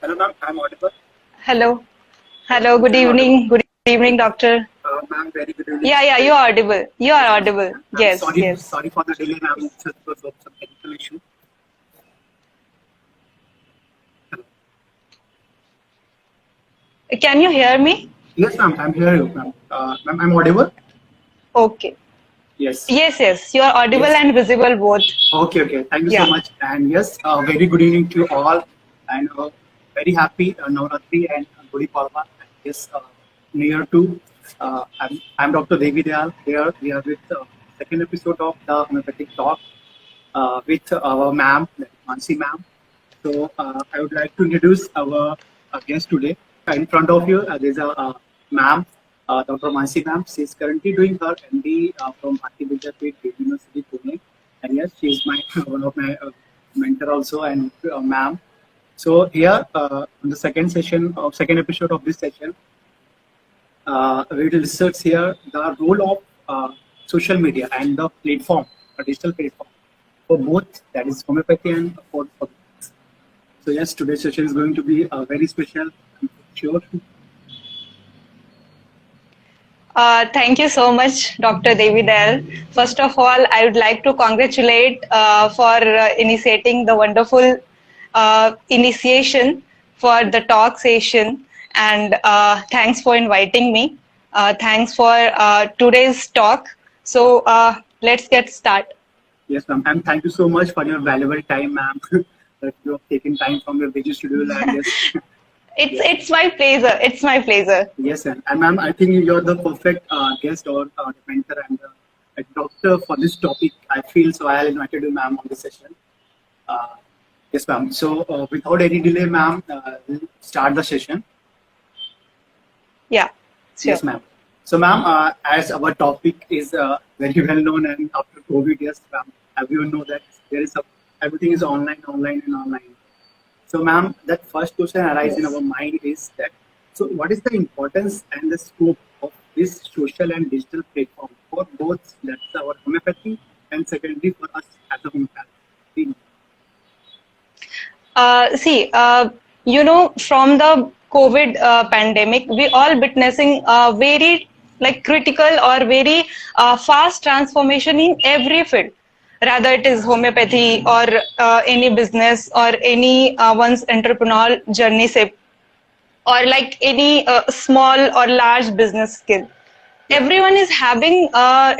Hello, ma'am. I'm audible. Hello. Hello. Good I'm audible. evening. Good evening, doctor. Ma'am, very good evening. Yeah. You are audible. You are audible. I'm Yes. sorry, Yes. sorry for the delay, ma'am. It's just because of some technical issue. Can you hear me? Yes, ma'am. I'm here, ma'am. Ma'am, I'm audible. Okay. Yes. Yes. You are audible Yes. and visible both. Okay. Thank you so Yeah. much. And yes, very good evening to all. And very happy Navratri and Gudi Padwa. Yes, near to. I'm Dr. Devi Dayal. Here we are with second episode of the homeopathic talk with our ma'am, Mansi ma'am. So I would like to introduce our guest today. In front of you, there's a ma'am, Dr. Manshi ma'am. She's currently doing her MD from BVDUHMC, University, Pune. And yes, she's my one of my mentor also and ma'am. So here on the second episode of this session, we will discuss here the role of social media and the platform, a digital platform for both, that is homeopathy and for so yes, today's session is going to be very special, I'm sure. Thank you so much, Dr. Devi Dayal. First of all, I would like to congratulate for initiating the wonderful initiation for the talk session, and thanks for inviting me. Thanks for today's talk. So let's get started. Yes, ma'am. And thank you so much for your valuable time, ma'am. That you have taken time from your busy schedule and yes. It's my pleasure. It's my pleasure. Yes, and ma'am, I think you're the perfect guest or mentor and a doctor for this topic. I feel so I invited you, ma'am, on this session. Yes, ma'am. So without any delay, ma'am, we'll start the session. Yeah, sure. Yes, ma'am. So, ma'am, as our topic is very well known, and after COVID, yes, ma'am, everyone know that there is everything is online. So, ma'am, that first question arises in our mind is that, so what is the importance and the scope of this social and digital platform for both, that's our homeopathy, and secondly for us as a homeopath? From the COVID pandemic, we all witnessing very critical or very fast transformation in every field, rather it is homeopathy or any business or any one's entrepreneurial journey, say, or like any small or large business skill. Everyone is having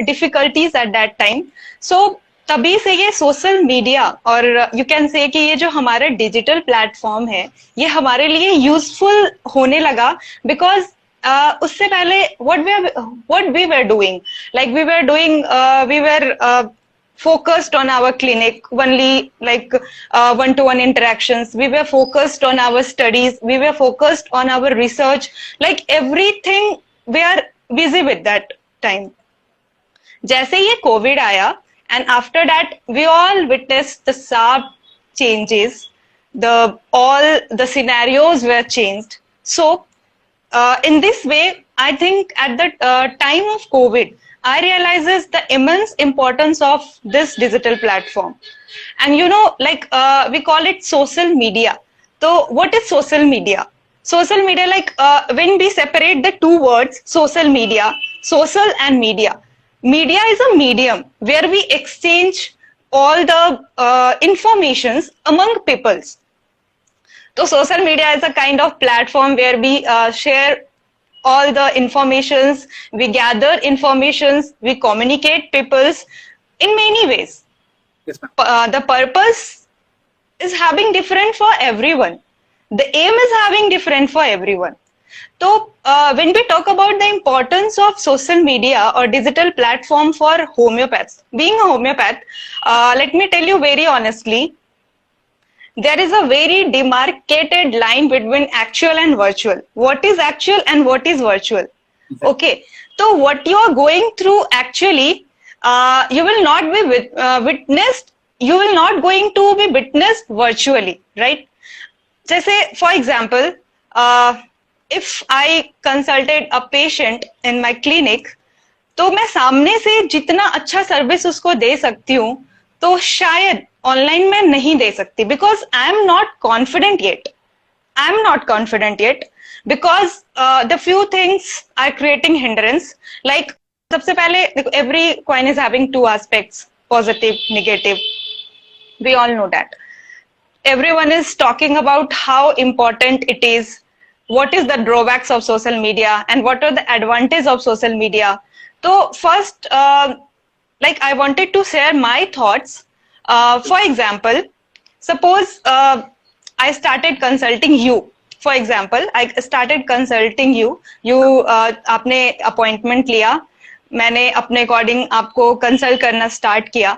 difficulties at that time. So तभी से ये social media और you can say कि ये जो हमारा digital platform है ये हमारे लिए यूजफुल होने लगा बिकॉज उससे पहले what we were doing, like we were focused on our clinic only, like one-to-one interactions. We were focused on our studies. We were focused on our research. Like everything, we are busy with that time. जैसे ये Covid आया, and after that we all witnessed the sharp changes. All the scenarios were changed. So in this way, I think at the time of COVID, I realizes the immense importance of this digital platform. And we call it social media. So what is social media? Social media, when we separate the two words, social media, social and media. Media is a medium where we exchange all the informations among peoples. So social media is a kind of platform where we share all the informations, we gather informations, we communicate peoples in many ways. Yes, ma'am. The purpose is having different for everyone. The aim is having different for everyone. So when we talk about the importance of social media or digital platform for homeopaths, being a homeopath, let me tell you very honestly, there is a very demarcated line between actual and virtual. What is actual and what is virtual? Exactly. Okay, so what you are going through actually, you will not be witnessed. You will not going to be witnessed virtually, right? Just say, for example, if I consulted a patient in my clinic, तो मैं सामने से जितना अच्छा service उसको दे सकती हूँ, तो शायद ऑनलाइन में नहीं दे सकती, because I am not confident yet. I'm not confident yet because the few things are creating hindrance. Like सबसे पहले देखो, every coin is having two aspects, positive, negative. We all know that. Everyone is talking about how important it is, what is the drawbacks of social media and what are the advantages of social media. So first, like I wanted to share my thoughts. For example, suppose I started consulting you. For example, I started consulting you. आपने appointment लिया, मैंने अपने according आपको consult करना start किया.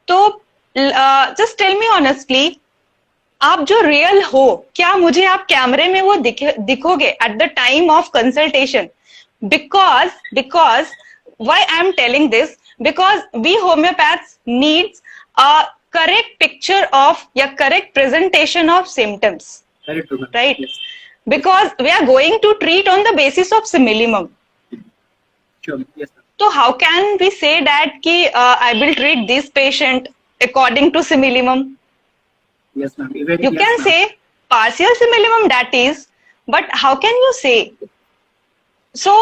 तो just tell me honestly, आप जो रियल हो, क्या मुझे आप कैमरे में वो दिखोगे at the time of consultation? Because why I am telling this, because we homeopaths needs a correct picture of या correct presentation of symptoms, right? Because we are going to treat on the basis of similimum. तो how can we say that कि I will treat this patient according to similimum? Yes, ma'am. You can say partial simillimum, that is, but how can you say? So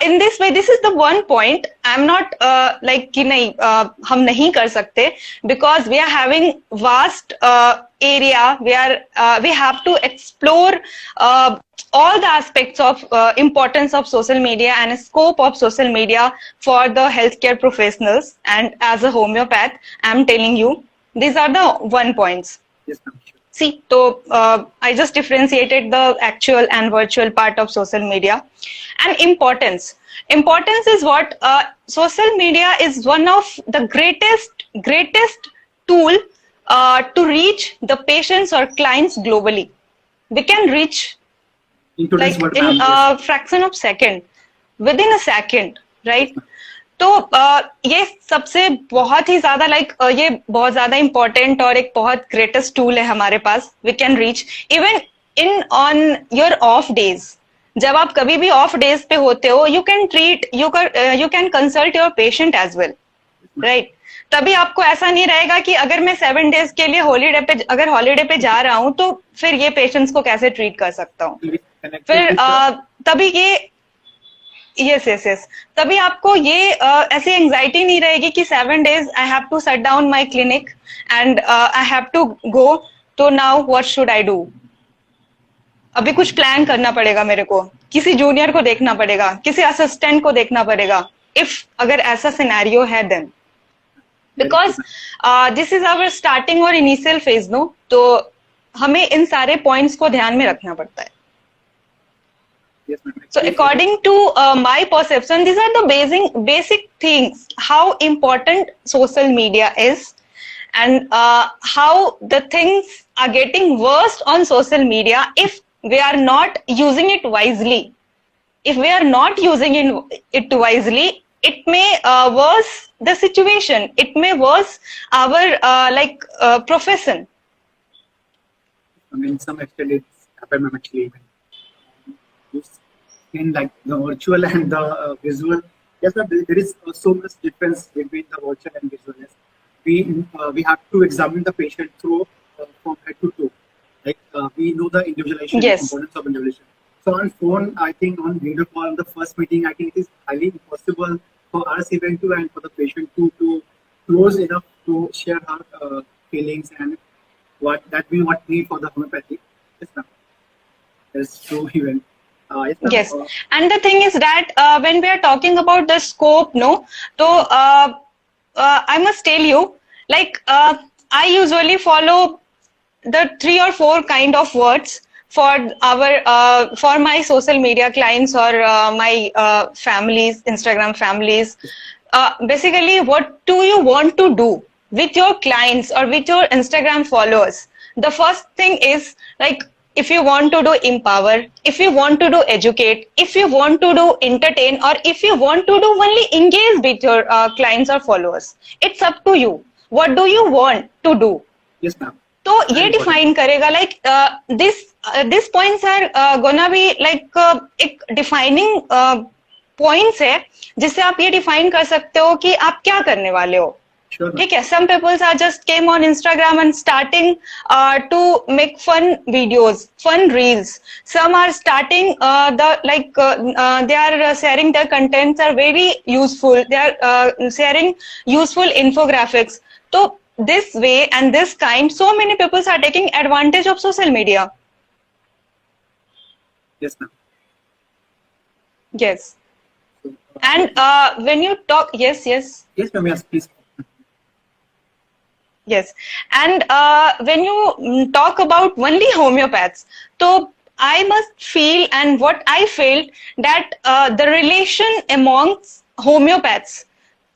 in this way, this is the one point. I'm not like कि नहीं हम नहीं कर सकते, because we are having vast area. We have to explore all the aspects of importance of social media and scope of social media for the healthcare professionals. And as a homeopath, I'm telling you, these are the one points. Yes, ma'am. Sure. See, so I just differentiated the actual and virtual part of social media. And importance. Importance is what? Social media is one of the greatest tool to reach the patients or clients globally. We can reach like in a fraction of second, within a second, right? तो ये सबसे बहुत ही ज्यादा ये बहुत ज्यादा important और एक बहुत ग्रेटेस्ट टूल है हमारे पास. We can reach even in on your off days. जब आप कभी भी ऑफ डेज पे होते हो, you can treat, you can consult your patient as well, right? तभी आपको ऐसा नहीं रहेगा कि अगर मैं 7 डेज के लिए हॉलीडे पे जा रहा हूँ तो फिर ये पेशेंट्स को कैसे ट्रीट कर सकता हूँ. फिर तभी ये यस तभी आपको ये ऐसी एंजाइटी नहीं रहेगी कि 7 days I have to shut down my clinic and I have to go, तो now what should I do? अभी कुछ प्लान करना पड़ेगा मेरे को, किसी जूनियर को देखना पड़ेगा, किसी असिस्टेंट को देखना पड़ेगा, इफ अगर ऐसा सिनेरियो है then. Because this is our starting और इनिशियल फेज, नो, तो हमें इन सारे पॉइंट्स को ध्यान में रखना पड़ता है. Yes, ma'am. So according to my perception, these are the basic things, how important social media is, and how the things are getting worse on social media if we are not using it wisely. If we are not using it wisely, it may worse the situation. It may worse our profession. I mean, some extent it's happened, ma'am, actually. In like the virtual and the visual, yes, sir, there is so much difference between the virtual and visual. Yes. We have to examine the patient through from head to toe. Like we know the individualization, Yes. components of individualization. So on phone, I think on video call, the first meeting, I think it is highly impossible for us even to and for the patient to close enough to share her feelings and what need for the homeopathy. Yes, ma'am. That's true even. Yes, and the thing is that when we are talking about the scope, no, so I must tell you, like I usually follow the 3 or 4 kind of words for my social media clients or my families, Instagram families. Basically, what do you want to do with your clients or with your Instagram followers? The first thing is like, if you want to do empower, if you want to do educate, if you want to do entertain, or if you want to do only engage with your clients or followers, it's up to you. What do you want to do? Yes, ma'am. तो ये define करेगा like this points are gonna be like एक defining points है जिससे आप ये define कर सकते हो कि आप क्या करने वाले हो. Sure, ma'am. ठीक है, some people are just came on Instagram and starting to make fun videos, fun reels. Some are starting they are sharing their contents are very useful. They are sharing useful infographics. So this way and this kind, so many people are taking advantage of social media. Yes, ma'am. Yes, So, and when you talk, yes. yes, ma'am. Yes, please. Yes, and when you talk about only homeopaths, so I must feel, and what I felt, that the relation amongst homeopaths,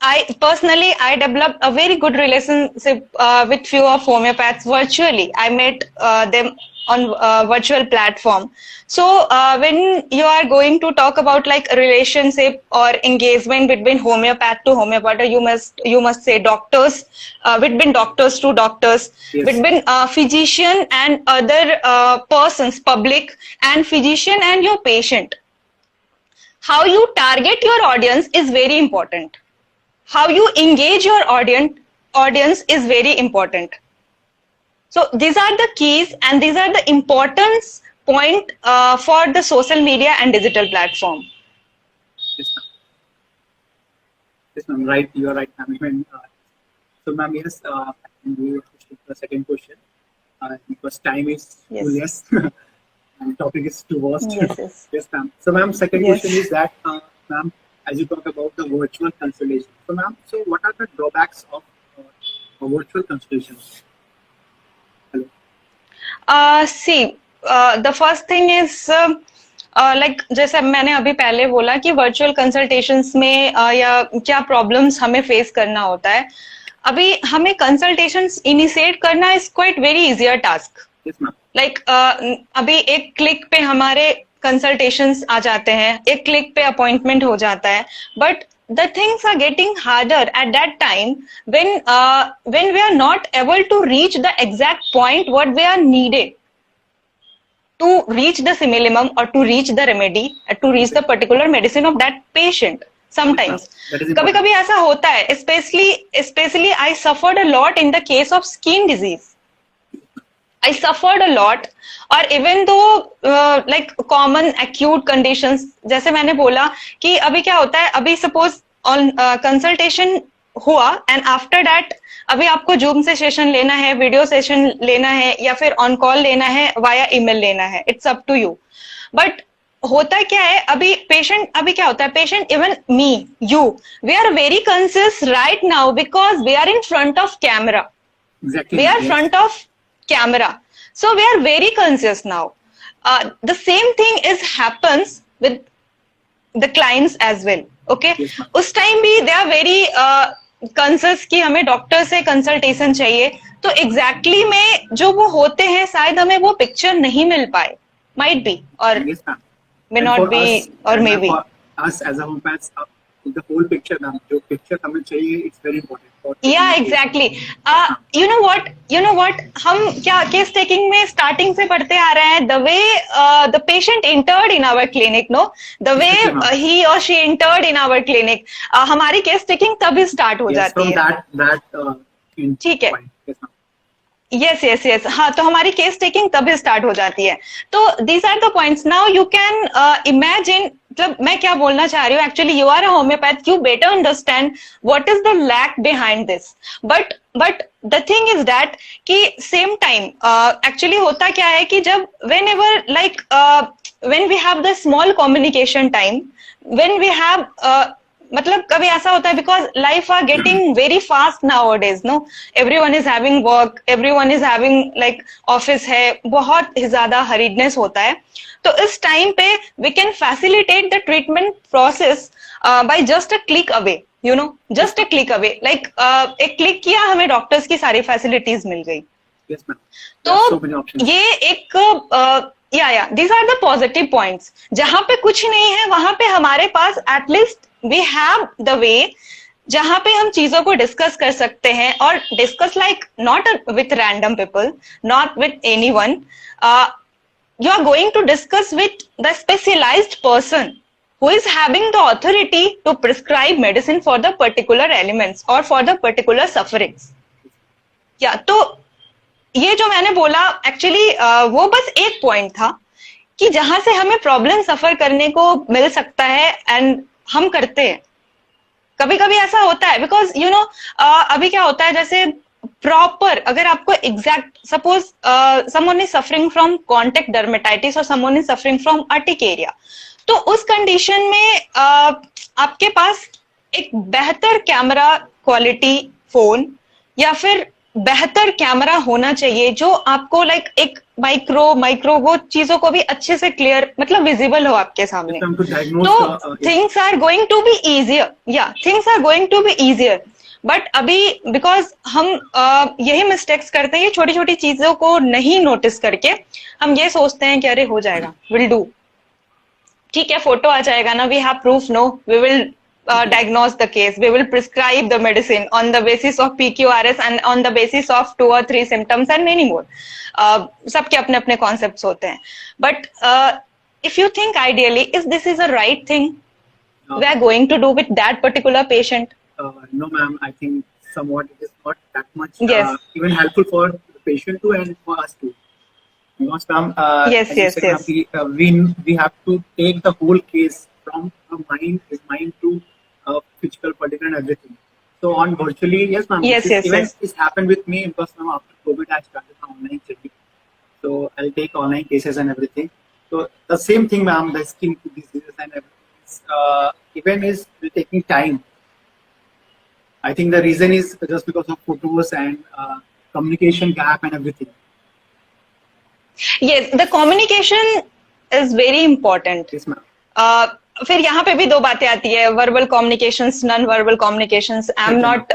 I personally I developed a very good relationship with few of homeopaths virtually. I met them on virtual platform. So when you are going to talk about like relationship or engagement between homeopath to homeopath, you must say doctors, between doctors to doctors, Yes. between physician and other persons, public and physician and your patient. How you target your audience is very important. How you engage your audience is very important. So these are the keys and these are the importance point for the social media and digital platform. Yes, ma'am. Yes, ma'am. Right, you are right, ma'am. Even, so, ma'am, yes, and we will take the second question because time is too Yes. less and topic is too vast. Yes. Yes, ma'am. So, ma'am, second Yes. question is that, ma'am, as you talk about the virtual consultation. So, ma'am, so what are the drawbacks of a virtual consultation? Hello. See, the first thing is like जैसे मैंने अभी पहले बोला कि virtual consultations में या क्या problems हमें फेस करना होता है. अभी हमें कंसल्टेशंस इनिशिएट करना is quite very easier task. Yes, ma'am. Like अभी एक क्लिक पे हमारे कंसल्टेशंस आ जाते हैं, एक क्लिक पे अपॉइंटमेंट हो जाता है. But the things are getting harder at that time when we are not able to reach the exact point what we are needed to reach the simillimum or to reach the remedy, to reach the particular medicine of that patient. Sometimes That is कभी important. कभी ऐसा होता है, especially I suffered a lot in the case of skin disease. I suffered a lot, और even though like common acute conditions, जैसे मैंने बोला कि अभी क्या होता है, अभी suppose on consultation हुआ and after that अभी आपको जूम से सेशन लेना है, वीडियो सेशन लेना है या फिर ऑन कॉल लेना है, वाया ईमेल लेना है, it's up to you. But होता क्या है, अभी क्या होता है, patient even me you we are very conscious right now because we are in front of camera. Exactly. We are yes. front of camera, so we are very conscious now. The same thing happens with the clients as well. Okay, Yes, ma'am. उस time भी they are very conscious कि हमें doctor से consultation चाहिए. तो exactly में जो वो होते हैं शायद हमें वो पिक्चर नहीं मिल पाए, might be or Yes, ma'am. may And not for be us, or and maybe. for us as a homeopath, the whole picture, ma'am, जो picture हमें चाहिए, it's very important. for Yeah, communication. exactly. You know what? हम क्या case taking में starting से पढ़ते आ रहे हैं. The way the patient entered in our clinic, no, the way Exactly, ma'am. he or she entered in our clinic, हमारी case taking तभी start हो Yes, जाती from है. that ठीक है. point. Yes, ma'am. Yes. हाँ, तो हमारी केस टेकिंग तभी स्टार्ट हो जाती है. तो these are the points. Now you can imagine, मतलब मैं क्या बोलना चाह रही हूँ, actually you are a homeopath, you better understand what is the lack behind this. But the thing is that कि सेम टाइम एक्चुअली होता क्या है कि जब whenever like when we have the small communication time, when we have मतलब कभी ऐसा होता है because life are getting very fast now days, no, everyone is having work, everyone is having like office है, बहुत ही ज्यादा हरीडनेस होता है. तो इस टाइम पे we can facilitate the treatment process by just a click away, you know, just a click away. Like एक click किया, हमें डॉक्टर्स की सारी फैसिलिटीज मिल गई. Yes, ma'am. There are so many तो options. ये एक या these are the positive points. जहां पे कुछ नहीं है वहां पे हमारे पास at least we have the way जहां पे हम चीजों को डिस्कस कर सकते हैं, और discuss like not with random people, not with anyone. You are going to discuss with the specialized person who is having the authority to prescribe medicine for the particular elements or for the particular sufferings. या तो ये जो मैंने बोला actually वो बस एक point था कि जहां से हमें प्रॉब्लम सफर करने को मिल सकता है एंड हम करते हैं. कभी कभी ऐसा होता है बिकॉज यू नो अभी क्या होता है, जैसे प्रॉपर अगर आपको exact suppose someone is suffering from contact dermatitis और someone is suffering from urticaria, तो उस कंडीशन में आपके पास एक बेहतर कैमरा क्वालिटी फोन या फिर बेहतर कैमरा होना चाहिए जो आपको लाइक एक माइक्रो वो चीजों को भी अच्छे से क्लियर मतलब विजिबल हो आपके सामने. तो things are going to be easier, या things are going to be easier. But अभी बिकॉज हम यही मिस्टेक्स करते हैं, ये छोटी छोटी चीजों को नहीं नोटिस करके हम ये सोचते हैं कि अरे हो जाएगा, विल डू, ठीक है फोटो आ जाएगा ना, we have proof, no we will diagnose the case, we will prescribe the medicine on the basis of PQRS and on the basis of 2 or 3 symptoms and many more. सबके अपने अपने concepts होते हैं. But if you think ideally, is this is a right thing we are going to do with that particular patient? No, ma'am. I think somewhat it is not that much Yes. even helpful for the patient too and for us too. Because, ma'am, Yes, as you yes, said, yes. ma'am, we have to take the whole case from his mind to physical, political, and everything. So on virtually, yes, ma'am. Yes, this yes, even yes. this happened with me because now after COVID, I started the online checking. So I'll take online cases and everything. So the same thing, ma'am. The skin diseases and everything even is taking time. I think the reason is just because of photos and communication gap and everything. Yes, the communication is very important. Yes, ma'am. फिर यहाँ पे भी दो बातें आती है, verbal communications, non verbal communications. I am not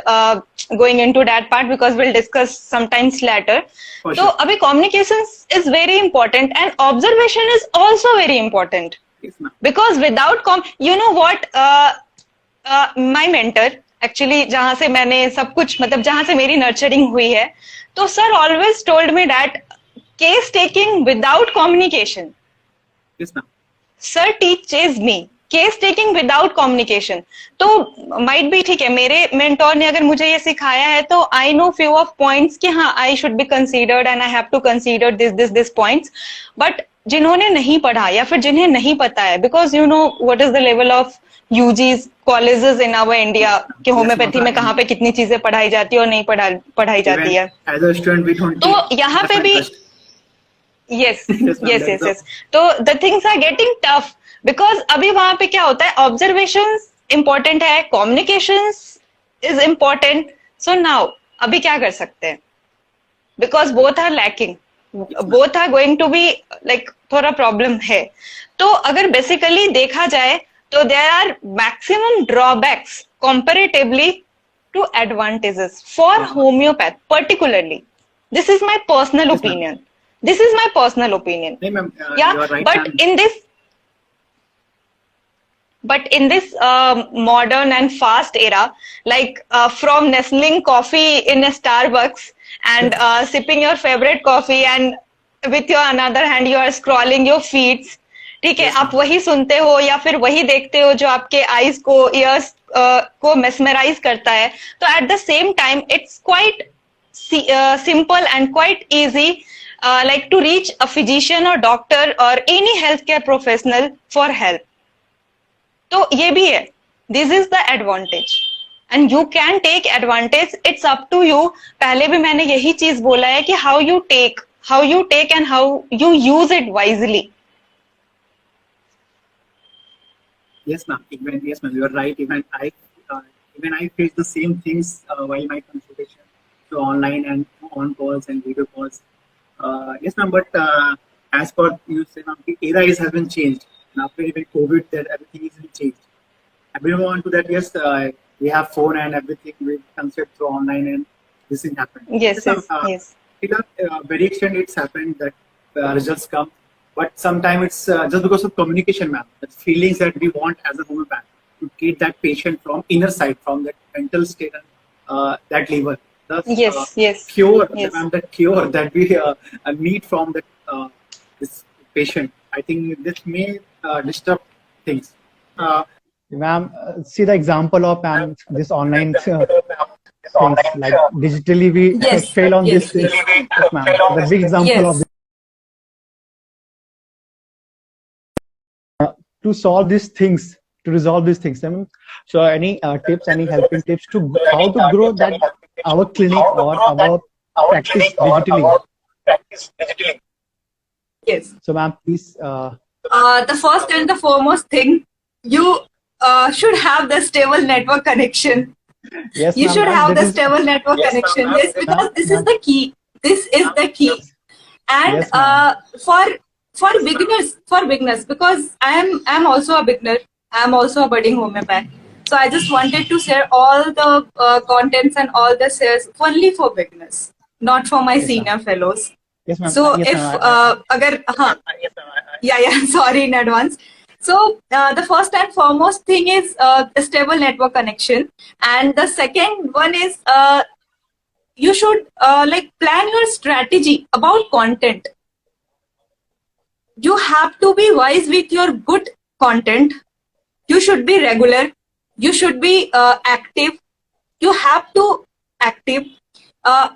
going into that part because will discuss sometimes letter. तो अभी communications is very important and observation is also very important because without you know what my mentor actually, जहां से मैंने सब कुछ मतलब जहां से मेरी नर्चरिंग हुई है, तो sir always told me that case taking without communication, sir teaches me case taking without communication. तो माइट बी ठीक है, मेरे मेंटोर ने अगर मुझे ये सिखाया है तो I know few of points कि हाँ I should be considered and I have to consider this points. But जिन्होंने नहीं पढ़ा या फिर जिन्हें नहीं पता है, because you know what is the level of UGs colleges in our India कि होम्योपैथी में कहाँ पे कितनी चीजें पढ़ाई जाती है और नहीं पढ़ाई जाती है. तो यहाँ पे भी yes yes yes yes तो the things are getting tough because अभी वहां पे क्या होता है, observations important है, communications is important. So now अभी क्या कर सकते हैं, because both are lacking, both are going to be like थोड़ा problem है. तो अगर basically देखा जाए तो there are maximum drawbacks comparatively to advantages for homeopath particularly. This is my personal opinion. This is my personal opinion. Hey, ma'am, yeah, you are right, but in this modern and fast era, like from nestling coffee in a Starbucks and sipping your favorite coffee and with your another hand you are scrolling your feeds, ठीक है, आप वही सुनते हो या फिर वही देखते हो जो आपके आईज को, ईयर्स को मेस्मराइज करता है. तो at the same time it's quite simple and quite easy like to reach a physician or doctor or any healthcare professional for help. तो ये भी है, this is the advantage and you can take advantage, it's up to you. पहले भी मैंने यही चीज बोला है कि how you take and how you use it wisely. Yes, ma'am. Yes, ma'am. You are right. Even I face the same things while my consultation, so online and on calls and video calls. Yes, ma'am. But as per you say, ma'am, the era has been changed. And after even COVID, that everything is been changed. Everyone want to that. Yes, we have phone and everything. We consult through online, and this thing happened. Yes, yes, yes. Very extent it's happened that results come. But sometimes it's just because of communication, ma'am. The feelings that we want as a homeopath to get that patient from inner side, from that mental state and that level. The cure, yes. Ma'am, the cure that we need from that this patient. I think this may disturb things. Ma'am, see the example of ma'am this online things like digitally we Yes, fail on yes, these things. yes. Yes, ma'am. The big example of Yes. to solve these things, to resolve these things. I mean, so any tips, any helping tips to how to grow that our clinic or our practice digitally? Yes. So, ma'am, please. The first and the foremost thing, you should have the stable network connection. Yes, You ma'am. should have That the is stable network connection. Yes, because this is the key. This is the key. And yes, ma'am. for beginners, because I'm also a beginner. I'm also a budding homeopath. So I just wanted to share all the contents and all the shares only for beginners, not for my Yes, senior fellows. Yes, ma'am. So Yes, if ma'am. agar yeah sorry in advance. So the first and foremost thing is a stable network connection, and the second one is you should like plan your strategy about content. You have to be wise with your good content. You should be regular. You should be active. You have to active.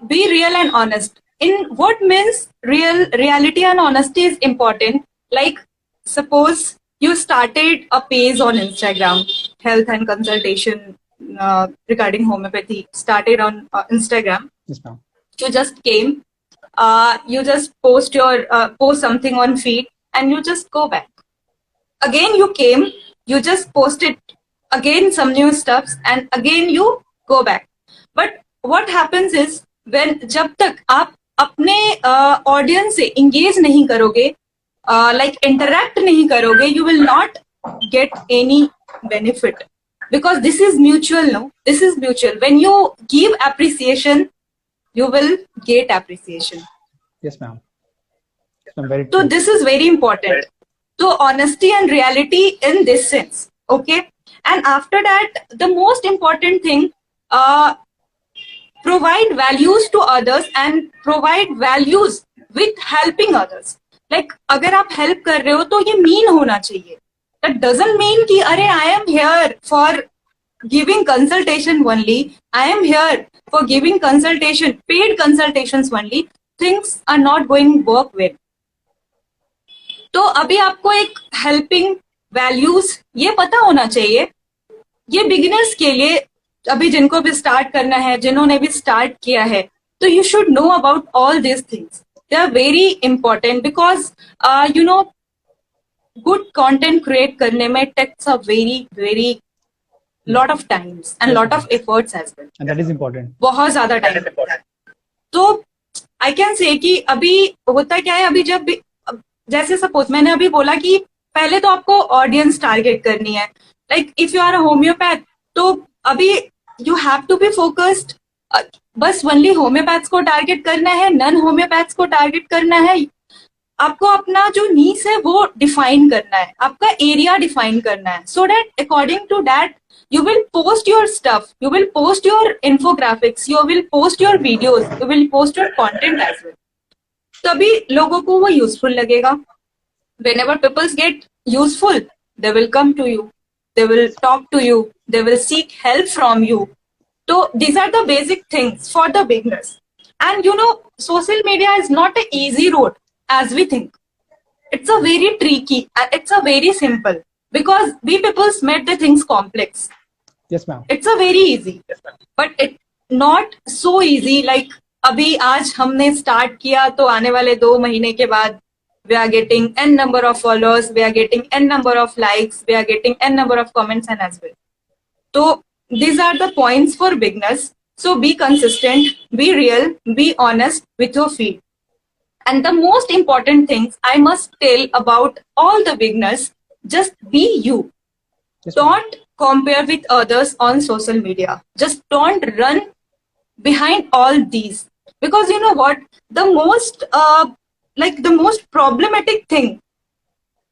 Be real and honest. In what means reality and honesty is important. Like suppose you started a page on Instagram, health and consultation regarding homeopathy. Started on Instagram. Yes, ma'am. You just came. You just post something on feed, and you just go back. Again you came. You just posted again some new stuffs, and again you go back. But what happens is when जब तक आप अपने audience से engage नहीं करोगे, like interact नहीं करोगे, you will not get any benefit, because this is mutual. No, this is mutual. When you give appreciation, you will get appreciation. Yes, ma'am. Very So true. this is very important. So honesty and reality in this sense. Okay. And after that, the most important thing, provide values to others and provide values with helping others. Like अगर आप help कर रहे हो तो ये mean होना चाहिए. That doesn't mean कि अरे I am here for giving consultation only. I am here for giving consultation, paid consultations only. Things are not going to work well. तो अभी आपको एक हेल्पिंग वैल्यूज ये पता होना चाहिए. ये बिगिनर्स के लिए, अभी जिनको भी स्टार्ट करना है, जिन्होंने भी स्टार्ट किया है, तो you should know about all this things. They are very important because you know good content create करने में takes a very lot of times and lot of efforts as well. And that is important. बहुत ज्यादा time. तो I can say कि अभी होता क्या है, अभी जब जैसे सपोज मैंने अभी बोला कि पहले तो आपको ऑडियंस टारगेट करनी है. Like if you are a homeopath, तो अभी you have to be focused. बस ओनली होम्योपैथ्स को टारगेट करना है, नॉन होम्योपैथ्स को टारगेट करना है. आपको अपना जो नीश है वो डिफाइन करना है, आपका एरिया डिफाइन करना है, so that according to that you will post your stuff, you will post your infographics, you will post your videos, you will post your content as well. तभी लोगों को वो यूजफुल लगेगा. Whenever people get useful, they will come to you, they will talk to you, they will seek help from you. So these are the basic things for the beginners. And you know, social media is not an easy road as we think. It's a very tricky and it's a very simple, because we people made the things complex. Yes, ma'am. It's a very easy, but it not so easy. Like अभी आज हमने start किया तो आने वाले 2 महीने के बाद we are getting n number of followers, we are getting n number of likes, we are getting n number of comments and as well. So these are the points for beginners. So be consistent, be real, be honest with your feed. And the most important things I must tell about all the beginners, just be you. Yes, Don't compare with others on social media. Just don't run behind all these, because you know what, the most the most problematic thing,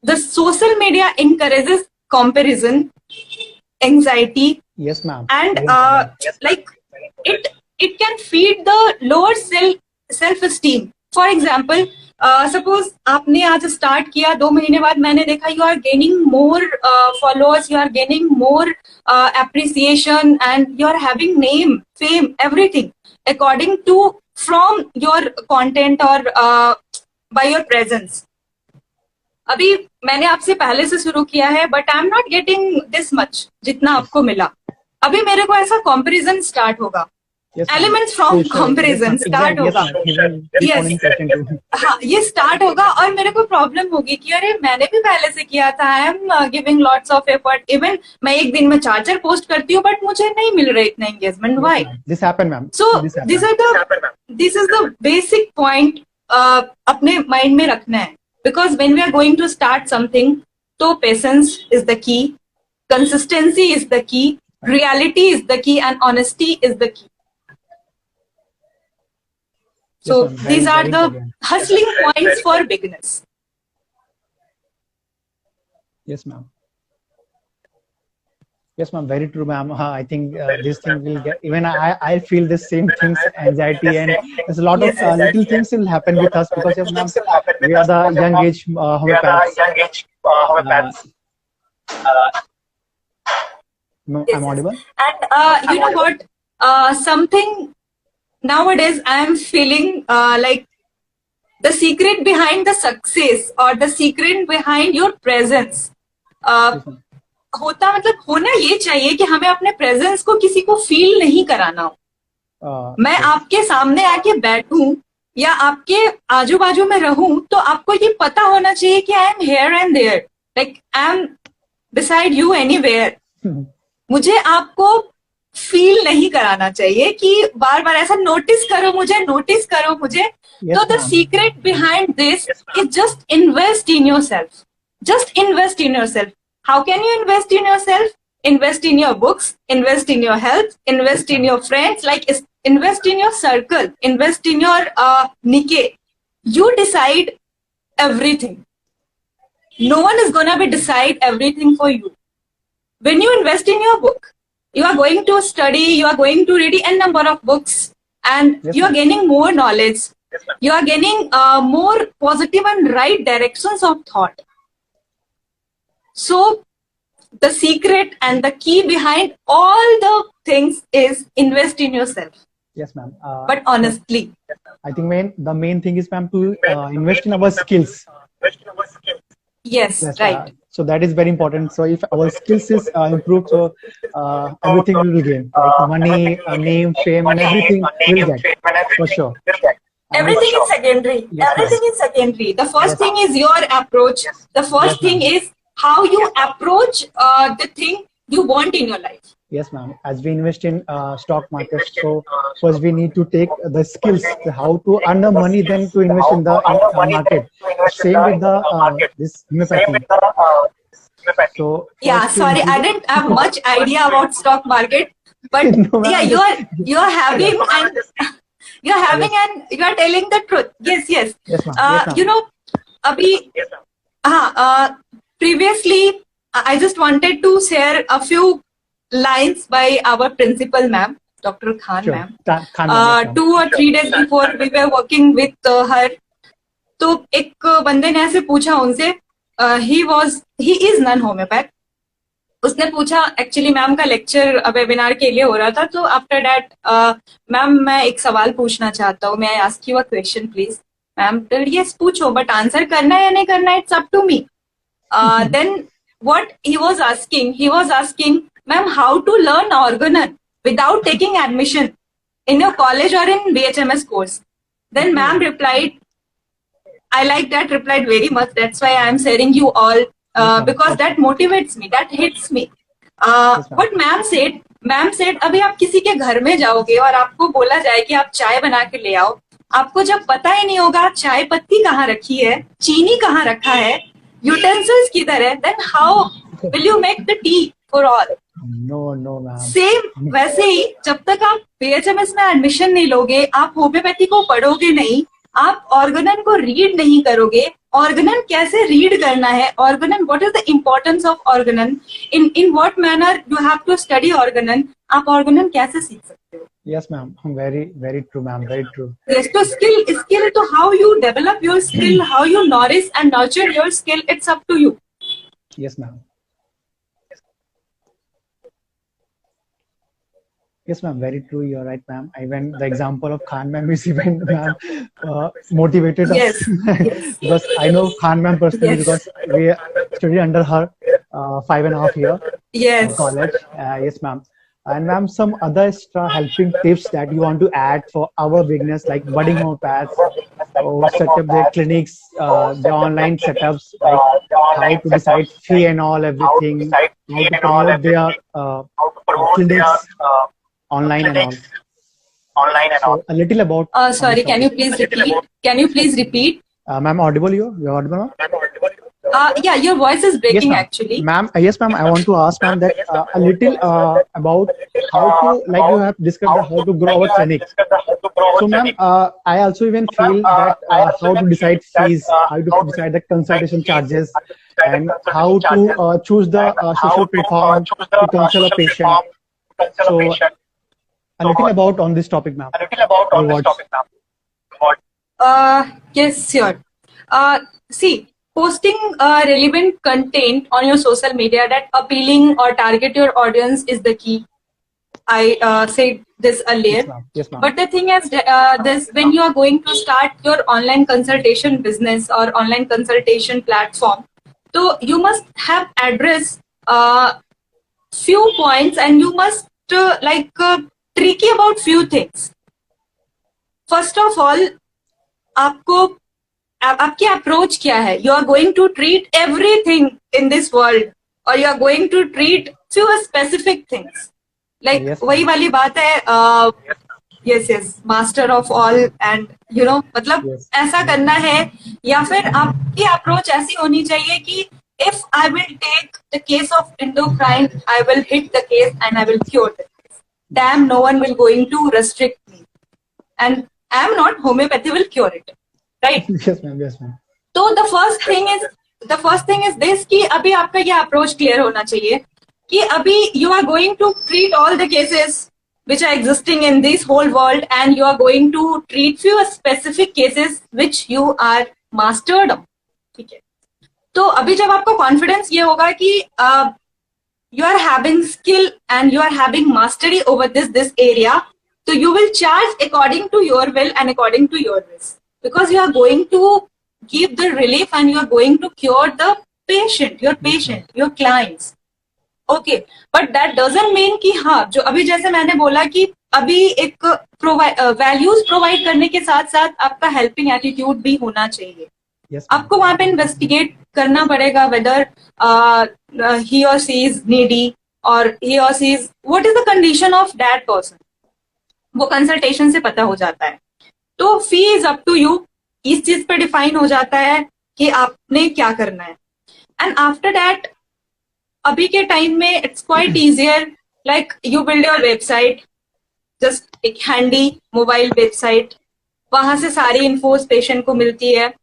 the social media encourages comparison, anxiety. Yes, ma'am. And like it can feed the lower self esteem. For example, suppose आपने आज start किया, 2 महीने बाद मैंने देखा you are gaining more followers, you are gaining more appreciation and you are having name, fame, everything according to from your content और by your presence. अभी मैंने आपसे पहले से शुरू किया है, but I am not getting this much जितना आपको मिला. अभी मेरे को ऐसा कंपैरिजन स्टार्ट होगा, एलिमेंट्स फ्रॉम कंपैरिजन स्टार्ट होगा. हाँ, ये स्टार्ट होगा और मेरे को प्रॉब्लम होगी कि अरे मैंने भी पहले से किया था, I am giving lots of effort, even मैं एक दिन में 4 पोस्ट करती हूँ बट मुझे नहीं मिल रहा इतना engagement. Why? This happened ma'am. So this is the basic point अपने माइंड में रखना है. Because when we are going to start something, तो patience is the key, consistency is the key, reality is the key and honesty is the key. So these are the hustling points for beginners. Yes, ma'am. Yes, ma'am. Very true, ma'am. I think this thing will get. Even I feel the same things, anxiety, and there's a lot of little things will happen with us because of ma'am. We are the young age homeopaths. No, Yes, I'm audible. And you know what? Something nowadays I am feeling like the secret behind the success or the secret behind your presence होता, मतलब होना ये चाहिए कि हमें अपने presence को किसी को फील नहीं कराना हो. मैं आपके सामने आके बैठूं या आपके आजू बाजू में रहूं तो आपको ये पता होना चाहिए कि I am here and there, like I am beside you anywhere. मुझे आपको फील नहीं कराना चाहिए कि बार बार ऐसा नोटिस करो मुझे, नोटिस करो मुझे. तो the secret behind this is just invest in your self. Just invest in your self. How can you invest in your self? Invest in your books, invest in your health, invest in your friends, like invest in your circle, invest in your निके. You decide everything. No one is gonna be decide everything for you. When you invest in your book, you are going to study, you are going to read n number of books, and Yes, you are gaining more knowledge. You are gaining more positive and right directions of thought. So, the secret and the key behind all the things is invest in yourself. Yes, ma'am. But honestly, I think the main thing is, ma'am, to invest in our skills. yes, Yes, right. so that is very important. So if our skills is improved, so everything we will gain, like money, name, fame, and everything we'll get for sure. Everything is secondary. Yes, Everything is secondary. The first Yes. thing is your approach. The first Yes, thing is how you approach the thing you want in your life. Yes, ma'am. As we invest in stock market, so first we need to take the skills, how to earn the money, then to invest in the market. Same with the this homeopathy. So Yeah, first we sorry, need I didn't have much idea about stock market, but No, ma'am. yeah, you're having and you're having and you're telling the truth. Yes, yes. Yes, ma'am. Yes, ma'am. You know, abhi, previously I just wanted to share a few lines by our principal ma'am, Dr. Khan Sure. ma'am. Khan, yes, ma'am. 2 or 3 days before we were working with her. तो एक बंदे ने ऐसे पूछा उनसे, he is non homeopath. उसने पूछा, actually ma'am का लेक्चर वेबिनार के लिए हो रहा था, तो आफ्टर दैट मैम मैं एक सवाल पूछना चाहता हूँ, मैं ask you a question please. Ma'am yes पूछो, बट आंसर करना है या नहीं करना, it's up to me. Then what he was asking, ma'am how to learn organon without taking admission in your college or in BHMS course. Then ma'am replied, I like that, replied very much. That's why I am sharing you all because that motivates me, that hits me. What ma'am said, अभी आप किसी के घर में जाओगे और आपको बोला जाए कि आप चाय बना के ले आओ, आपको जब पता ही नहीं होगा चाय पत्ती कहाँ रखी है, चीनी कहाँ रखा है, यूटेंसिल्स किधर है, then how will you make the tea for all? No, ma'am. Same वैसे ही जब तक आप BHMS में एडमिशन नहीं लोगे, आप होम्योपैथी को पढ़ोगे नहीं, आप ऑर्गेनन को रीड नहीं करोगे, ऑर्गेनन कैसे रीड करना है, organon what is the importance of organon, in what manner you have to study organon, आप ऑर्गेनन कैसे सीख सकते हो. Yes, ma'am. Very true, ma'am. Very true. Yes, so skill to how you develop your skill, how you nourish and nurture your skill, it's up to you. Yes, ma'am. Yes, ma'am. Very true. You're right, ma'am. Even the example of Khan ma'am is even, ma'am, motivated us Yes, yes, because I know Khan ma'am personally yes, because we studied under her 5.5 year yes. college. Yes, ma'am. And ma'am, some other extra helping tips that you want to add for our beginners like budding homeopaths or set up their clinics, the online setups, like how to decide fee and all, everything, how to promote their clinics online and all. So a little about on this Sorry, can topic. you please repeat? Can you please repeat? Ma'am, audible you? You're audible, ma'am? Yeah, your voice is Yes, breaking ma'am. actually. Ma'am, yes, ma'am. I want to ask, ma'am, that a little about how to, like you have discussed, how to grow our clinic. So, ma'am, I also even feel that how to decide fees, how to decide the consultation charges, and how to choose the social platform to consult a patient. So, a little about on this topic, ma'am. Your words. Yes, sure. See, posting relevant content on your social media that appealing or target your audience is the key. I said this earlier. Yes, ma'am. Yes, ma'am. But the thing is, this when you are going to start your online consultation business or online consultation platform, so you must have address few points and you must tricky about few things. First of all, आपको आपकी approach क्या है? You are going to treat everything in this world or you are going to treat few specific things. Like Yes, वही वाली बात है yes, master of all and you know मतलब yes. ऐसा करना है या फिर आपकी अप्रोच ऐसी होनी चाहिए कि if I will take the case of endocrine, I will hit the case and I will cure the case. Damn, no one will going to restrict me. And I am not, homeopathy will cure it. Right? Yes, ma'am. Yes, ma'am. So the first thing is this कि अभी आपका ये approach clear होना चाहिए कि अभी you are going to treat all the cases which are existing in this whole world and you are going to treat few specific cases which you are mastered on. ठीक है. तो अभी जब आपको कॉन्फिडेंस ये होगा कि you are having skill and you are having mastery over this area, so you will charge according to your will and according to your risk because you are going to give the relief and you are going to cure the patient, your clients. Okay, but that doesn't mean कि हाँ जो अभी जैसे मैंने बोला कि अभी एक वैल्यूज प्रोवाइड करने के साथ साथ आपका हेल्पिंग एटीट्यूड भी होना चाहिए. Yes, आपको वहां पे इन्वेस्टिगेट करना पड़ेगा weather he or she is needy or he or she is what is the condition of that person. वो कंसल्टेशन से पता हो जाता है. तो fee is up to you. इस चीज पे डिफाइन हो जाता है कि आपने क्या करना है. एंड आफ्टर दैट अभी के टाइम में it's quite easier like you build your website, just एक हैंडी मोबाइल वेबसाइट, वहां से सारी इन्फोस पेशेंट को मिलती है.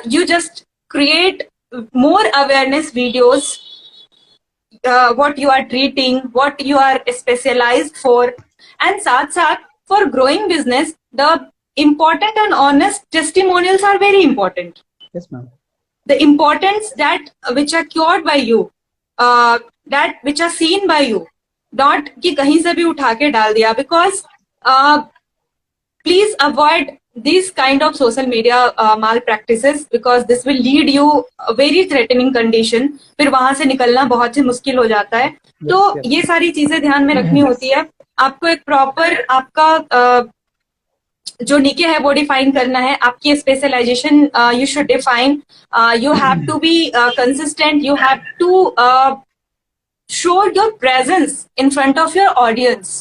You just create more awareness videos, what you are treating, what you are specialized for, and साथ for growing business, the important and honest testimonials are very important. Yes, ma'am. The importance that which are cured by you, that which are seen by you, not कि कहीं से भी उठा के डाल दिया, because please avoid these kind of social media malpractices because this will lead you a very threatening condition. फिर वहां से निकलना बहुत ही मुश्किल हो जाता है. तो ये सारी चीजें ध्यान में रखनी होती है. आपको एक प्रॉपर आपका जो नीचे है वो डिफाइन करना है. आपकी specialization you should define. You have to be consistent. यू हैव टू show your presence in front of your audience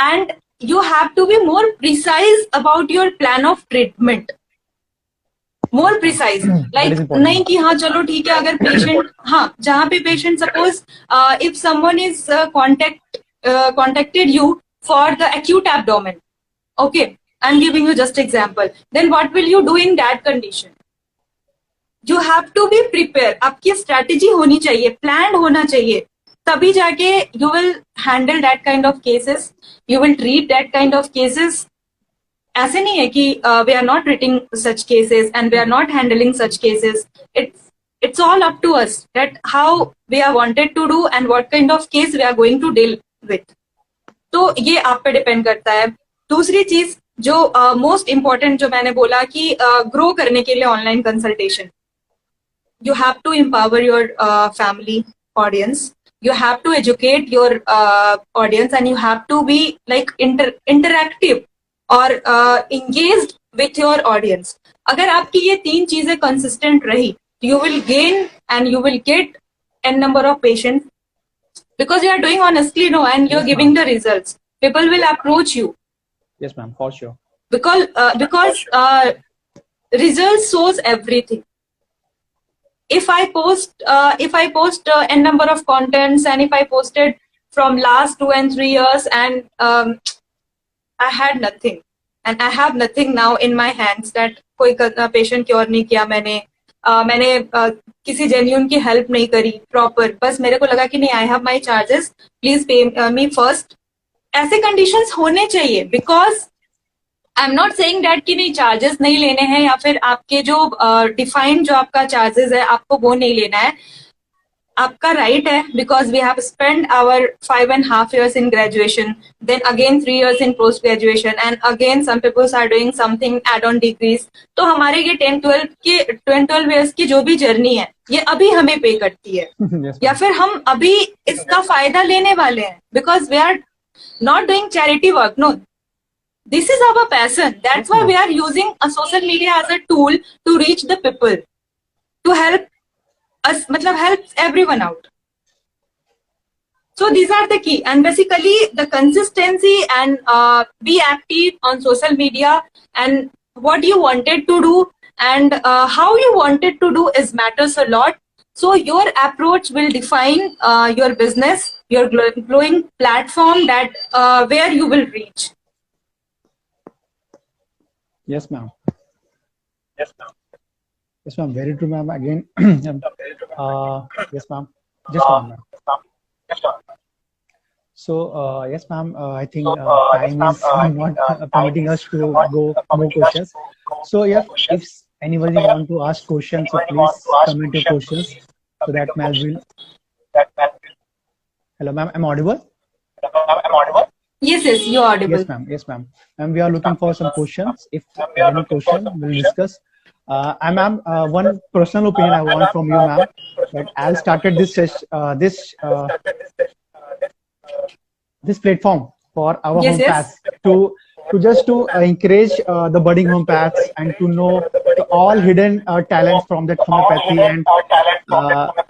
and you have to be more precise about your plan of treatment. More precise. Like नहीं कि हाँ चलो ठीक है अगर patient हाँ जहाँ पे patient suppose if someone is contacted you for the acute abdomen, okay, I'm giving you just example, then what will you do in that condition? You have to be prepared. आपकी strategy होनी चाहिए, planned होना चाहिए तभी जाके you will handle that kind of cases, you will treat that kind of cases. ऐसे नहीं है कि we are not treating such cases and we are not handling such cases. It's all up to us that how we are wanted to do and what kind of case we are going to deal with. तो ये आप पे depend करता है. दूसरी चीज जो most important जो मैंने बोला कि ग्रो करने के लिए online consultation, you have to empower your family audience, you have to educate your audience, and you have to be like interactive or engaged with your audience. अगर आपकी ये तीन चीजें consistent रही, you will gain and you will get n number of patients because you are doing honestly, no, and you're giving the results. People will approach you. Yes, ma'am, for sure. Because results shows everything. If I post n number of contents, and if I posted from last 2 and 3 years, and I had nothing, and I have nothing now in my hands, that कोई patient cure नहीं किया मैंने किसी genuine की help नहीं करी proper, बस मेरे को लगा कि नहीं, I have my charges, please pay me first. ऐसे conditions होने चाहिए, because I am not saying that कि नहीं चार्जेस नहीं लेने हैं, या फिर आपके जो डिफाइंड जो आपका चार्जेस है आपको वो नहीं लेना है. आपका राइट है, because we have spend our 5.5 years in graduation, then again 3 years in post graduation, and again some people are doing something add on degrees. तो हमारे ये 10-12 years की जो भी जर्नी है ये अभी हमें पे करती है. Yes, या फिर हम अभी इसका फायदा लेने वाले हैं, because we are not doing charity work. No, this is our passion. That's why we are using a social media as a tool to reach the people, to help us, matlab help everyone out. So these are the key, and basically the consistency and be active on social media, and what you wanted to do and how you wanted to do is matters a lot. So your approach will define your business, your growing platform, that where you will reach. Yes, ma'am. Yes, ma'am. Very true, ma'am. Again, yes, ma'am. Just one, ma'am. So, yes, ma'am. I think time is not permitting us to go more questions. So, yeah, if anybody want to ask questions, so please comment your questions so that ma'am will. Hello, ma'am. I'm audible. Yes, you're audible. Yes, ma'am. And we are looking for some questions. If any question, we'll discuss. Ma'am, one personal opinion I want from you, ma'am. That I started this platform for our homeopaths to encourage the budding homeopaths and to know all hidden talents from that homeopathy, and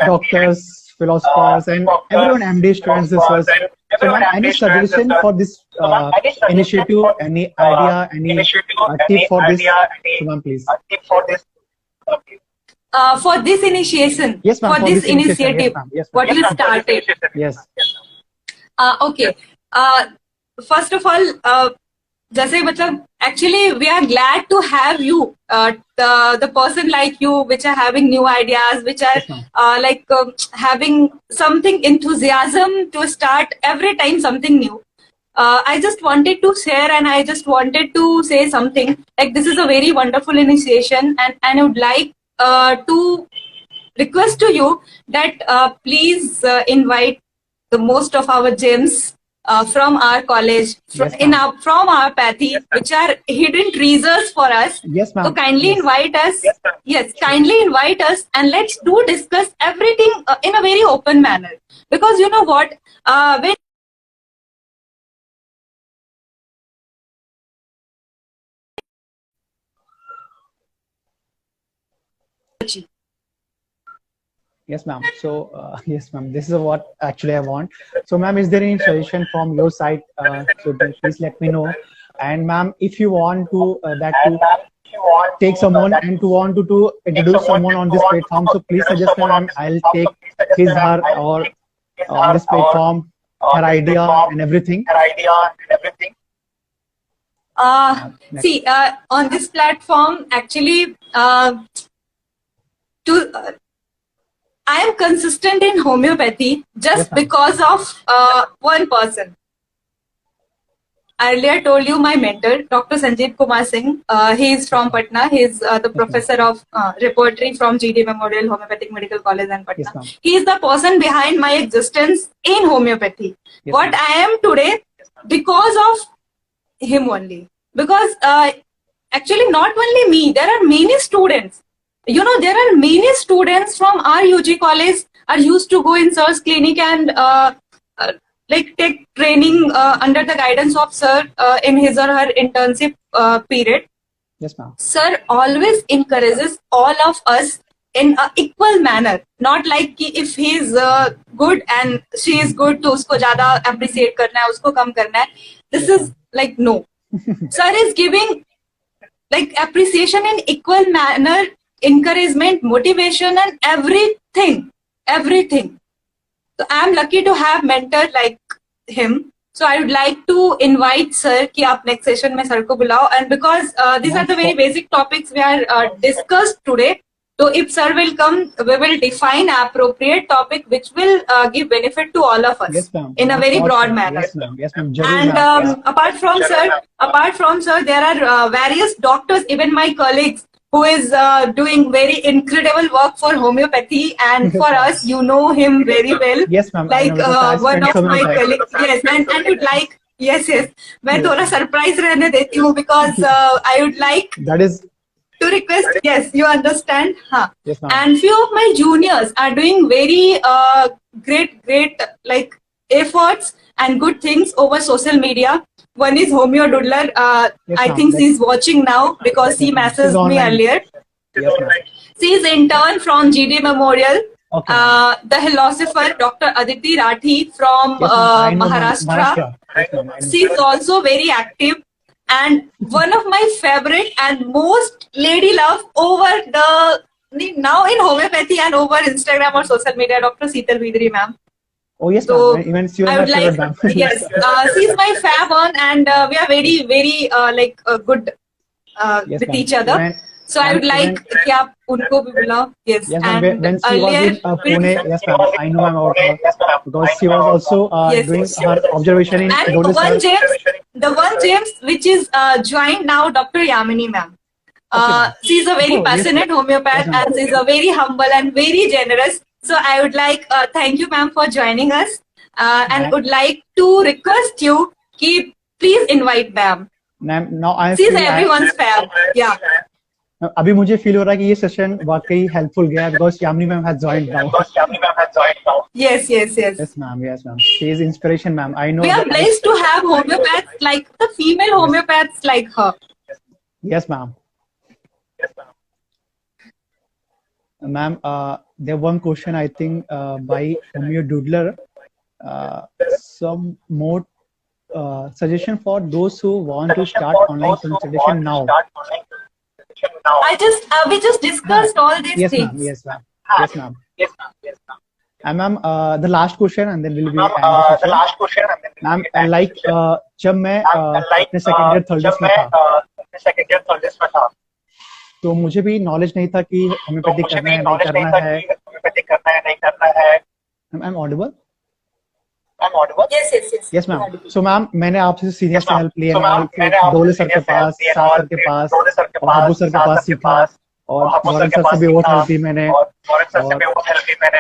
doctors, philosophers, and everyone, MD students as well. So, ma'am, any suggestion for this initiative? Any idea? Any tip for this? So, ma'am, please. For this initiation, Yes, ma'am. for this initiative, yes, what you started. Yes. Okay. First of all, जैसे मतलब actually we are glad to have you, the person like you, which are having new ideas, which are like having something enthusiasm to start every time something new. I just wanted to share, and I just wanted to say something like this is a very wonderful initiation, and I would like to request to you that please invite the most of our gems from our college, from our pathy, which are hidden treasures for us. Yes, ma'am. So kindly invite us. Yes, kindly invite us, and let's discuss everything in a very open manner. Because you know what, when Yes, ma'am. So, yes, ma'am. This is what actually I want. So, ma'am, is there any suggestion from your side? So, please let me know. And, ma'am, if you want to take someone and to want to introduce someone on this platform, so please suggest me, ma'am. I'll take his, her, or on this platform, her idea and everything. See, on this platform, actually, I am am consistent in homeopathy just because of one person. I earlier told you my mentor, Dr. Sanjeev Kumar Singh. He is from Patna. He is the professor of repertory from GD Memorial Homeopathic Medical College in Patna. Yes, He is the person behind my existence in homeopathy. What I am today because of him only. Because actually not only me, there are many students. You know, there are many students from our UG college are used to go in Sir's clinic and like take training under the guidance of Sir in his or her internship period. Yes, ma'am. Sir always encourages all of us in an equal manner. Not like कि if he is good and she is good, तो उसको ज़्यादा appreciate करना है, उसको कम करना है. This is like no. Sir is giving like appreciation in equal manner, encouragement, motivation, and everything. Everything. So I am lucky to have mentor like him. So I would like to invite sir कि आप next session में sir को बुलाओ, and because these are the very basic topics we are discussed today. So if sir will come, we will define appropriate topic which will give benefit to all of us. Yes, ma'am. In a very broad manner. Yes, ma'am. Yes, ma'am. And apart from sir, there are various doctors, even my colleagues, who is doing very incredible work for homeopathy, and for us, you know him very well. Yes, ma'am. Like one of my colleagues, yes, and would like, yes, मैं थोड़ा surprise रहने देती हूँ because I would like that is to request, yes, you understand, huh? Yes, ma'am. And few of my juniors are doing very great like efforts and good things over social media. One is Homeo Doodler. Yes, I ma'am. think she's watching now because she messaged me online. earlier. Yes, ma'am. She's intern from GD Memorial. Okay. The philosopher Dr. Aditi Rathi from Yes, ma'am. I know Maharashtra. Yes, ma'am. I know. She's also very active. And one of my favorite and most lady love over the now in homeopathy and over Instagram or social media, Dr. Seetal Bidri ma'am. Oh yes, So ma'am. Even you I are would my like, favorite, ma'am. yes, she's my fab one, and we are very like good Yes, with ma'am. each other. When- So I would like कि आप उनको भी बुलाओ. Yes, Yes, ma'am. and When she was in Pune, yes, ma'am. I know ma'am about her because she was also Yes, doing yes. her observation in and Dodis, one sir. James, the one James which is joined now, Dr. Yamini ma'am. Okay. She's a very Oh, yes, passionate homeopath, Yes, ma'am. and she's a very humble and very generous. So I would like thank you ma'am for joining us, and Ma'am. would like to request you कि please invite ma'am. Ma'am, now I She's feel everyone's fab. Yeah. अभी मुझे feel हो रहा है कि ये session वाकई helpful गया because Yamini ma'am has joined now Yes. Yes ma'am she is inspiration ma'am I know We are blessed to have homeopaths like the female homeopaths like her. Yes ma'am ma'am there one question I think by homeo doodler some more suggestion for those who want to start online consultation now. We just discussed all these Yes, things. ma'am. Yes, ma'am. And ma'am, the last question, and then we'll be end the session. Ma'am, like जब मैं अपने second year third year में था, तो मुझे भी knowledge नहीं था कि homeopathy करना है नहीं करना है. I'm audible? Yes. Yes, ma'am. So, ma'am, मैंने आपसे सीनियर से हेल्प ली है, डोले सर के पास, साथ सर के पास, और अबू सर के पास सीखा, और मॉडर्न सर से भी बहुत हेल्प ली मैंने.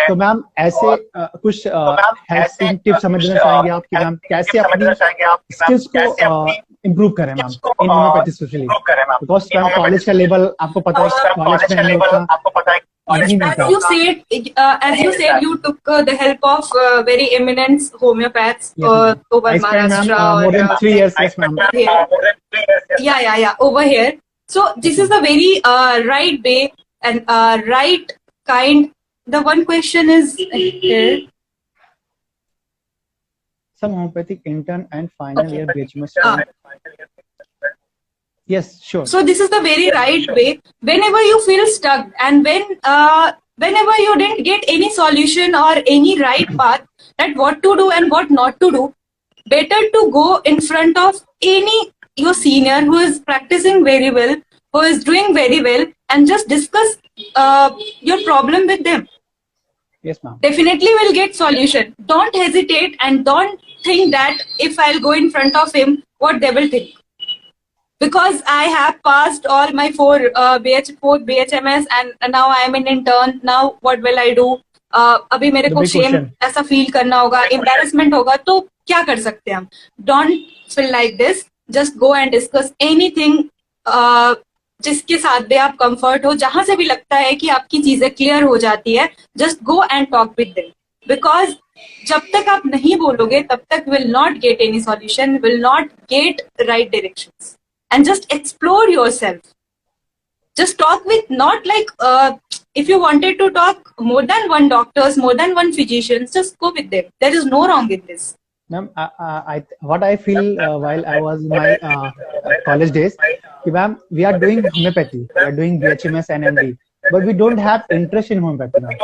तो मैम ऐसे कुछ हेल्पिंग टिप्स हमें देना चाहेंगे आप कि मैम कैसे अपनी स्किल्स को इम्प्रूव करें ma'am in homeopathy specially because ma'am college का लेवल आपको पता है कॉलेज में नहीं होता. As you said, you took the help of very eminent homeopaths over I spent, Maharashtra. more than 3 years, yes, ma'am. Yeah, over here. So this is the very right way and right kind. The one question is here. Some homeopathic intern and final year BHMS. Yes, sure. So this is the very right way. Whenever you feel stuck and whenever you didn't get any solution or any right path that what to do and what not to do, better to go in front of your senior who is practicing very well, who is doing very well, and just discuss your problem with them. Yes, ma'am. definitely will get solution. Don't hesitate and don't think that if I'll go in front of him, what they will think. Because I have passed all my four BHMS and now I am in intern. Now what will I do? अभी मेरे The को big shame question. ऐसा feel करना होगा, embarrassment होगा, तो क्या कर सकते हैं हम? Don't feel like this. Just go and discuss anything जिसके साथ भी आप कंफर्ट हो, जहां से भी लगता है कि आपकी चीजें क्लियर हो जाती है, just go and talk with them. Because जब तक आप नहीं बोलोगे तब तक will not get any solution, will not get right directions. And just explore yourself. Just talk with, not like if you wanted to talk more than one doctors, more than one physicians, just go with them. There is no wrong in this. Ma'am, what I feel while I was in my college days, ma'am, we are doing homeopathy, we are doing BHMS and MD, but we don't have interest in homeopathy now.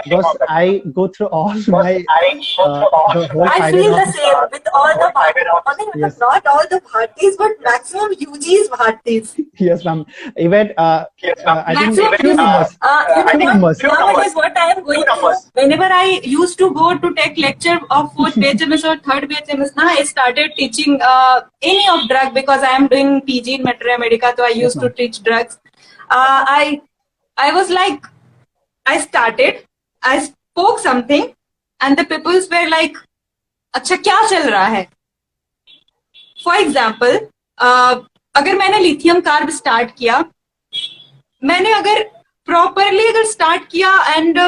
Because I go through all my the whole I feel the same with all the Bhartis. Yes. Not all the Bhartis, but maximum UG's Bhartis. Yes, ma'am. Even I think Maximum few numbers. Few numbers. Nowadays, what I am going through, whenever I used to go to take lecture of 4th BHMS or 3rd BHMS, now I started teaching any of drug because I am doing PG in Metro Medica, so I used to teach drugs. I was like, I spoke something and the peoples were like, अच्छा क्या चल रहा है? For example, अगर मैंने lithium carb start किया, मैंने अगर प्रॉपरली अगर स्टार्ट किया एंड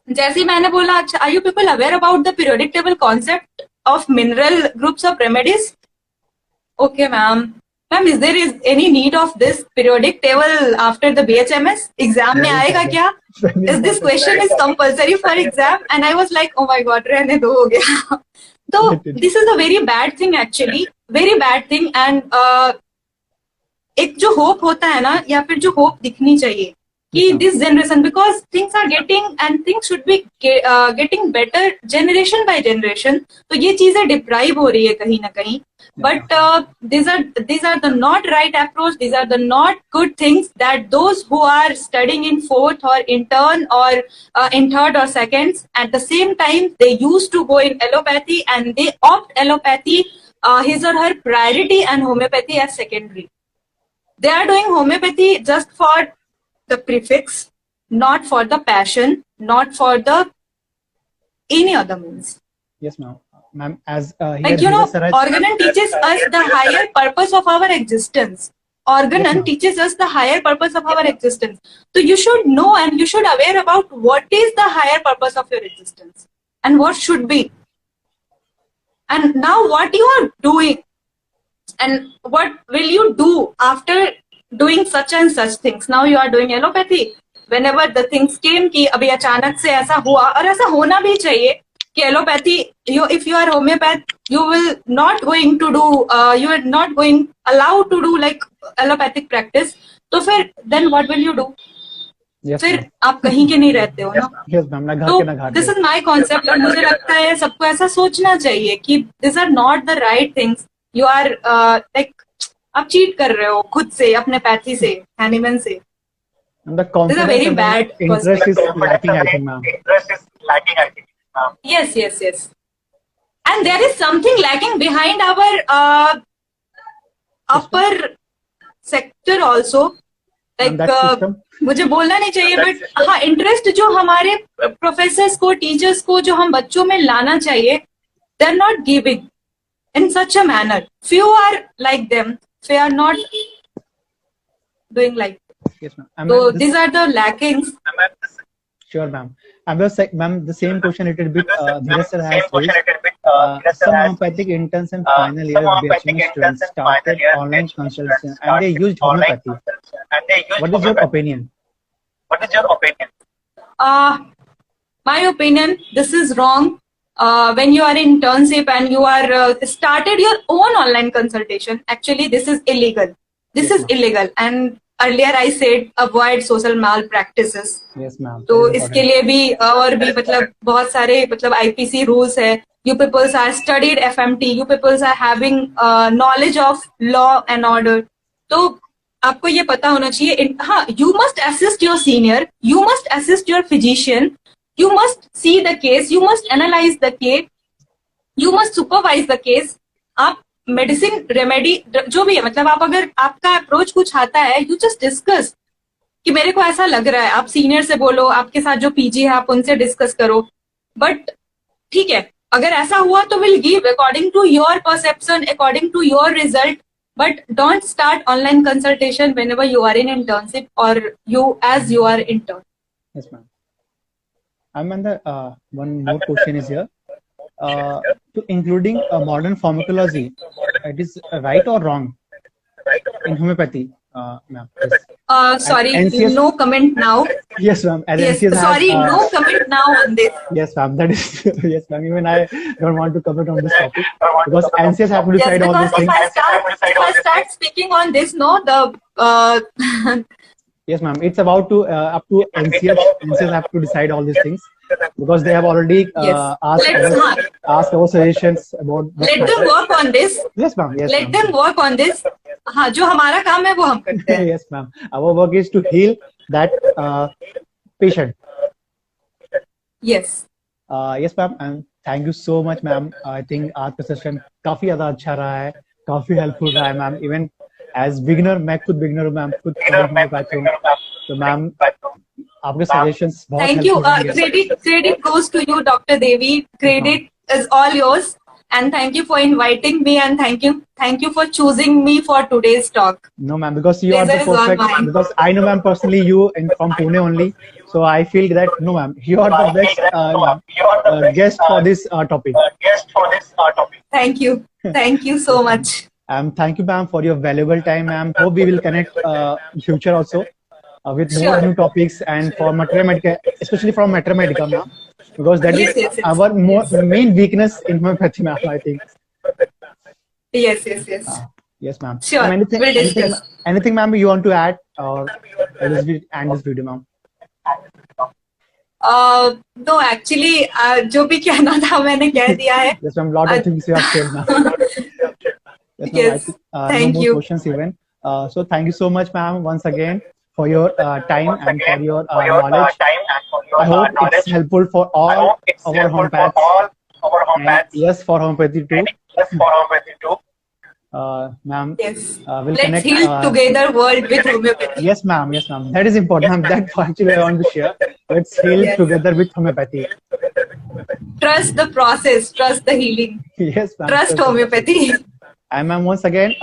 जैसे ही मैंने बोला, अच्छा are you people aware about the periodic table concept of mineral groups of remedies? Okay ma'am, is there is any need of this periodic table after the BHMS? Exam में आएगा क्या? Is this question is compulsory for exam? And I was like, oh my god, रहने दो, हो गया. So this is a very bad thing actually, very bad thing. And एक जो hope होता है ना, या फिर जो hope दिखनी चाहिए कि this generation, because things are getting and things should be getting better generation by generation, तो ये चीजें deprive हो रही है कहीं ना कहीं. But these are the not right approach. These are the not good things that those who are studying in 4th or intern or in 3rd or 2nd, at the same time they used to go in allopathy and they opt allopathy his or her priority and homeopathy as secondary. They are doing homeopathy just for the prefix, not for the passion, not for the any other means. Yes, ma'am. Ma'am, as here Like, you know, Saraj- Organon teaches us the higher purpose of our existence. Organon teaches us the higher purpose of our existence. So you should know and you should aware about what is the higher purpose of your existence and what should be. And now what you are doing and what will you do after doing such and such things. Now you are doing allopathy. Whenever the things came कि अभी अचानक से ऐसा हुआ, और ऐसा होना भी चाहिए कि allopathy, if you are homeopath, you will not going to do, you are not going allowed to do like allopathic practice. तो फिर then what will you do? Yes, फिर ma'am. आप कहीं के नहीं रहते हो ना. Yes, ma'am. ना घर तो के ना घाट दिस के. Is my concept. और मुझे लगता है सबको ऐसा सोचना चाहिए कि this are not the right things. You are like, आप चीट कर रहे हो खुद से, अपने पैथी से, एनिमन से. And the This is a confidence very and the bad interest is lacking, I think, ma'am. Yes. And there is something lacking behind our upper sector also. Like And that system? मुझे बोलना नहीं चाहिए, but हाँ, interest जो हमारे professors को, teachers को, जो हम बच्चों में लाना चाहिए, they are not giving in such a manner. Few are like them, few are not doing like. Yes, ma'am. So these are the lackings. Sure, ma'am. Ma'am, the same question a little bit. Dheeraj sir has raised. Some homeopathic interns in final year BHMS students started online consultation and they used homeopathy. What is your opinion? My opinion, this is wrong. When you are in internship and you are started your own online consultation, actually this is illegal. This is illegal. And earlier I said avoid social malpractices. Yes, ma'am. तो इसके लिए भी और भी मतलब बहुत सारे मतलब IPC rules है. You peoples are studied FMT. You peoples are having knowledge of law and order. तो आपको ये पता होना चाहिए. हाँ, you must assist your senior. You must assist your physician. You must see the case, you must analyze the case, you must supervise the case. आप medicine remedy जो भी है, मतलब आप अगर आपका अप्रोच कुछ आता है, यू जस्ट डिस्कस कि मेरे को ऐसा लग रहा है. आप सीनियर से बोलो, आपके साथ जो पीजी है आप उनसे डिस्कस करो. बट ठीक है, अगर ऐसा हुआ तो will give according to your perception, according to your result. But don't start online consultation whenever you are in internship or you as you are intern. Yes, ma'am. And the one more question is here. To including modern pharmacology, it is right or wrong in homeopathy, ma'am? Yes. Sorry, NCS no comment now. Yes, ma'am. As Yes, NCS sorry, has, no comment now on this. Yes, ma'am. That is yes, ma'am. Even I don't want to comment on this topic because NCS have to Yes, decide all because these things. if I start speaking on this, no, the Yes, ma'am. It's about to up to NCS. NCS have to decide all these things because they have already Yes. asked our suggestions about. let them work on this. Yes, ma'am. Yes, Let ma'am. them work on this. हाँ, जो हमारा काम है वो हम करते हैं. Yes, ma'am. Our work is to heal that patient. Yes. Yes, ma'am. And thank you so much, ma'am. I think आज का सेशन काफी ज्यादा अच्छा रहा है, काफी हेल्पफुल रहा है, मैम. इवन एज बिगिनर, मैं खुद बिगिनर हूँ, मैम. खुद होम्योपैथ हूँ, तो मैम आपके सजेशंस बहुत Thank you. helpful Credit goes to you, Dr. Devi. Credit is all yours. And thank you for inviting me, and thank you for choosing me for today's talk. No, ma'am, because you are the Pleasure is all perfect. mine. Because I know, ma'am, personally you from Pune only, so I feel that no, ma'am, you are the best guest for this topic. Thank you. Thank you so much. Thank you, ma'am, for your valuable time, ma'am. Hope we will connect in future also with more Sure. new topics and for Mathematics, especially from Mathematics, ma'am, because that is Yes. our main weakness in homeopathy, ma'am, I think. Yes. Yes, ma'am. Sure. Ma'am, We'll discuss. anything, ma'am, you want to add or end this video, ma'am? No, actually, जो भी कहना था मैंने कह दिया है. Yes, ma'am. Lot of things you have said, ma'am. Yes, ma'am. Yes. Thank no more you. questions even. So thank you so much, ma'am, once again for your time and for your knowledge. I hope it's helpful for all our homeopaths. And yes, for homeopathy too. Ma'am, Yes. we'll Let's connect. heal together world with homeopathy. Yes, ma'am. Yes, ma'am. That is important, ma'am. That actually I want to share. Let's heal Yes. together with homeopathy. Trust the process. Trust the healing. Yes, ma'am. Trust homeopathy. And ma'am, once again,